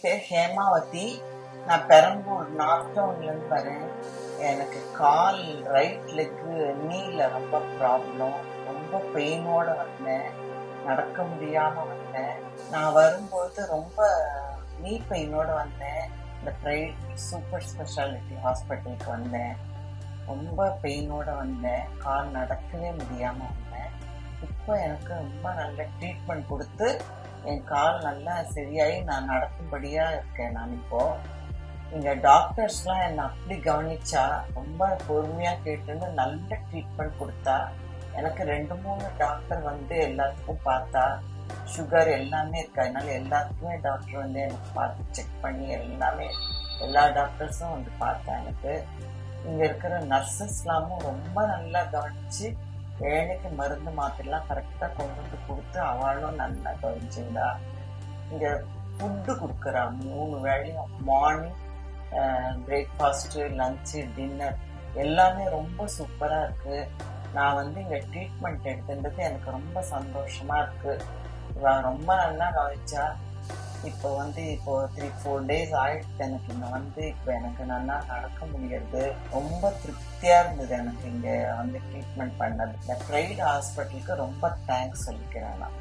பேர் ஹேமாவதி. நான் பெரம்பூர் நார்த் டவுன்லேருந்து வரேன். எனக்கு கால் ரைட் லெக்கு நீல ரொம்ப ப்ராப்ளம், ரொம்ப பெயினோட வந்தேன், நடக்க முடியாமல் வந்தேன். நான் வரும்போது ரொம்ப நீ பெயினோட வந்தேன். இந்த ப்ரைவேட் சூப்பர் ஸ்பெஷாலிட்டி ஹாஸ்பிட்டலுக்கு வந்தேன். ரொம்ப பெயினோட வந்தேன், கால் நடக்கவே முடியாமல் வந்தேன். இப்போ எனக்கு ரொம்ப நல்ல ட்ரீட்மெண்ட் கொடுத்து என் கால் நல்லா சரியாகி நான் நடக்கும்படியாக இருக்கேன். நான் இப்போது இங்கே டாக்டர்ஸ்லாம் என்னை அப்படி கவனிச்சா, ரொம்ப பொறுமையாக கேட்டுன்னு நல்ல ட்ரீட்மெண்ட் கொடுத்தா. எனக்கு 2-3 டாக்டர் வந்து எல்லாத்துக்கும் பார்த்தா, சுகர் எல்லாமே இருக்கு, அதனால எல்லாத்துக்குமே டாக்டர் வந்து எனக்கு பார்த்து செக் பண்ணி எல்லா டாக்டர்ஸும் வந்து பார்த்தா. எனக்கு இங்கே இருக்கிற நர்சஸ்லாமும் ரொம்ப நல்லா கவனித்து வேலைக்கு மருந்து மாத்திரலாம் கரெக்டாக கொண்டு வந்து கொடுத்து அவளும் நல்லா கவனிச்சுங்களா. இங்கே ஃபுட்டு கொடுக்குறா 3 வேளையும், மார்னிங் பிரேக்ஃபாஸ்ட்டு, லஞ்சு, டின்னர் எல்லாமே ரொம்ப சூப்பராக இருக்குது. நான் வந்து இங்கே ட்ரீட்மெண்ட் எடுத்துன்றது எனக்கு ரொம்ப சந்தோஷமாக இருக்குது. இவன் ரொம்ப நல்லா கவனிச்சா. இப்போ 3-4 டேஸ் ஆகிடுது எனக்கு இங்கே வந்து. இப்போ எனக்கு நல்லா நடக்க முடியாது, ரொம்ப திருப்தியாக இருந்தது எனக்கு இங்கே வந்து ட்ரீட்மெண்ட் பண்ணது. இந்த ப்ரைவேட் ஹாஸ்பிட்டலுக்கு ரொம்ப தேங்க்ஸ் சொல்லிக்கிறேன் நான்.